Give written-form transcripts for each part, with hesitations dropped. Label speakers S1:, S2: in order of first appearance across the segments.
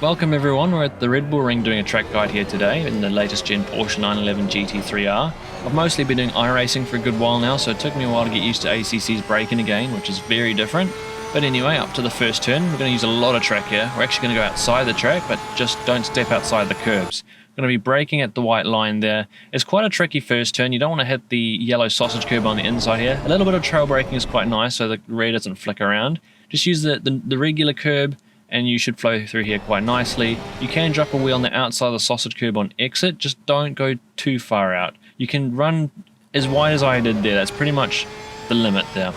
S1: Welcome everyone, we're at the Red Bull Ring doing a track guide here today in the latest gen Porsche 911 GT3 R. I've mostly been doing iRacing for a good while now, so it took me a while to get used to ACC's braking again, which is very different. But anyway, up to the first turn, we're going to use a lot of track here. We're actually going to go outside the track, but just don't step outside the curbs. We're going to be braking at the white line there. It's quite a tricky first turn. You don't want to hit the yellow sausage curb on the inside here. A little bit of trail braking is quite nice so the rear doesn't flick around. Just use the regular curb and you should flow through here quite nicely. You can drop a wheel on the outside of the sausage curb on exit, just don't go too far out. You can run as wide as I did there, that's pretty much the limit there.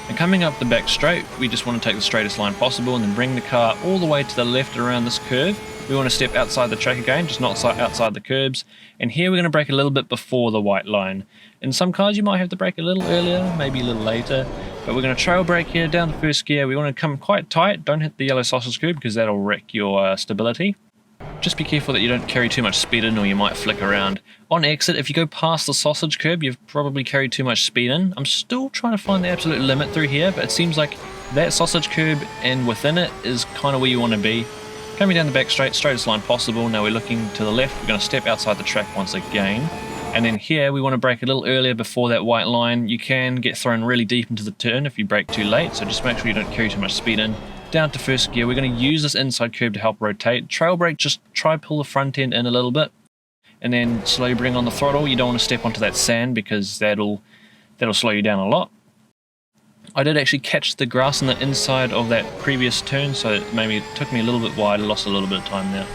S1: And coming up the back straight, we just want to take the straightest line possible and then bring the car all the way to the left around this curve. We want to step outside the track again, just not outside the curbs. And here we're going to brake a little bit before the white line. In some cars you might have to brake a little earlier, maybe a little later. But we're going to trail brake here down the first gear. We want to come quite tight, don't hit the yellow sausage curb because that'll wreck your stability. Just be careful that you don't carry too much speed in or you might flick around. On exit, if you go past the sausage curb, you've probably carried too much speed in. I'm still trying to find the absolute limit through here, but it seems like that sausage curb and within it is kind of where you want to be. Coming down the back straight, straightest line possible. Now we're looking to the left, we're going to step outside the track once again. And then here we want to brake a little earlier before that white line. You can get thrown really deep into the turn if you brake too late, so just make sure you don't carry too much speed in. Down to first gear, we're going to use this inside curb to help rotate. Trail brake, just try pull the front end in a little bit. And then slowly bring on the throttle. You don't want to step onto that sand because that'll slow you down a lot. I did actually catch the grass on the inside of that previous turn, so maybe it took me a little bit wide, I lost a little bit of time there.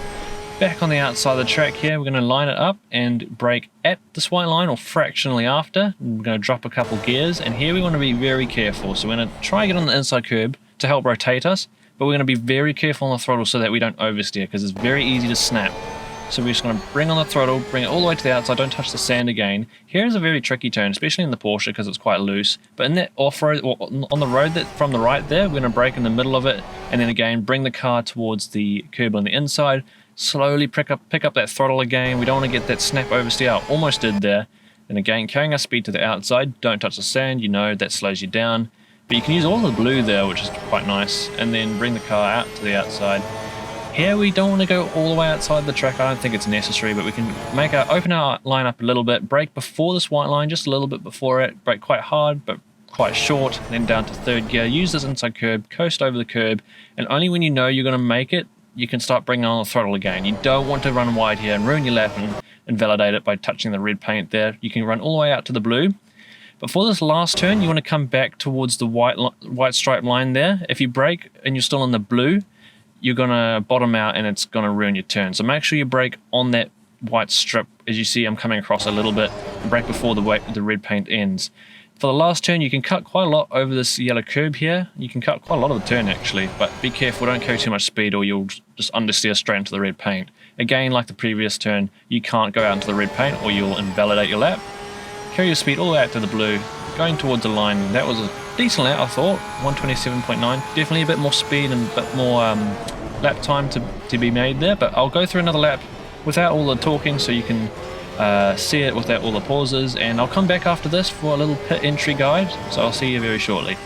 S1: Back on the outside of the track here, we're going to line it up and brake at this white line or fractionally after. We're going to drop a couple gears, and here we want to be very careful. So we're going to try and get on the inside curb to help rotate us, but we're going to be very careful on the throttle so that we don't oversteer because it's very easy to snap. So we're just going to bring on the throttle, bring it all the way to the outside, don't touch the sand again. Here is a very tricky turn, especially in the Porsche because it's quite loose. But in that off-road, or on the road that from the right there, we're going to brake in the middle of it, and then again bring the car towards the curb on the inside. Slowly pick up that throttle again. We don't want to get that snap oversteer. I almost did there. And again, carrying our speed to the outside, don't touch the sand, you know that slows you down. But you can use all the blue there, which is quite nice, and then bring the car out to the outside. Here we don't want to go all the way outside the track. I don't think it's necessary, but we can open our line up a little bit, brake before this white line, just a little bit before it, brake quite hard but quite short, then down to third gear, use this inside curb, coast over the curb, and only when you know you're going to make it, you can start bringing on the throttle again. You don't want to run wide here and ruin your lap and invalidate it by touching the red paint there. You can run all the way out to the blue. But for this last turn, you want to come back towards the white stripe line there. If you brake and you're still in the blue, you're going to bottom out and it's going to ruin your turn. So make sure you brake on that white strip. As you see, I'm coming across a little bit, and brake before the red paint ends. For the last turn, you can cut quite a lot over this yellow curb here. You can cut quite a lot of the turn actually, but be careful, don't carry too much speed or you'll just understeer straight into the red paint. Again, like the previous turn, you can't go out into the red paint or you'll invalidate your lap. Carry your speed all the way out to the blue, going towards the line. That was a decent lap, I thought, 127.9. Definitely a bit more speed and a bit more lap time to be made there, but I'll go through another lap without all the talking so you can see it without all the pauses, and I'll come back after this for a little pit entry guide, so I'll see you very shortly.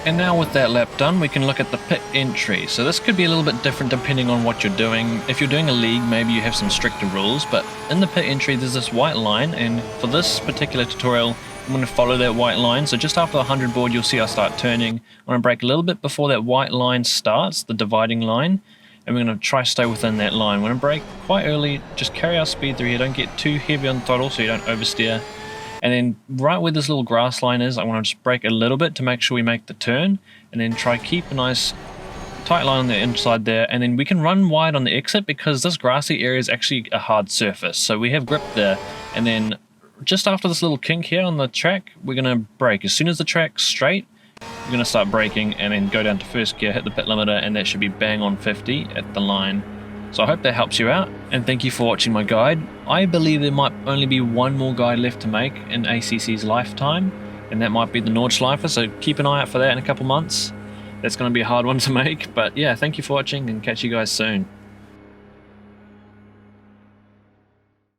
S1: And now with that lap done, we can look at the pit entry. So this could be a little bit different depending on what you're doing. If you're doing a league, maybe you have some stricter rules, but in the pit entry there's this white line, and for this particular tutorial I'm going to follow that white line. So just after the 100 board you'll see I start turning. I'm going to brake a little bit before that white line starts, the dividing line, and we're going to try to stay within that line. We're going to brake quite early, just carry our speed through here, don't get too heavy on the throttle so you don't oversteer. And then right where this little grass line is, I want to just brake a little bit to make sure we make the turn, and then try keep a nice tight line on the inside there, and then we can run wide on the exit because this grassy area is actually a hard surface, so we have grip there. And then just after this little kink here on the track, we're going to brake. As soon as the track's straight, we're going to start braking and then go down to first gear, hit the pit limiter, and that should be bang on 50 at the line. So I hope that helps you out, and thank you for watching my guide. I believe there might only be one more guide left to make in ACC's lifetime, and that might be the Nordschleifer, so keep an eye out for that in a couple months. That's going to be a hard one to make, but yeah, thank you for watching and catch you guys soon.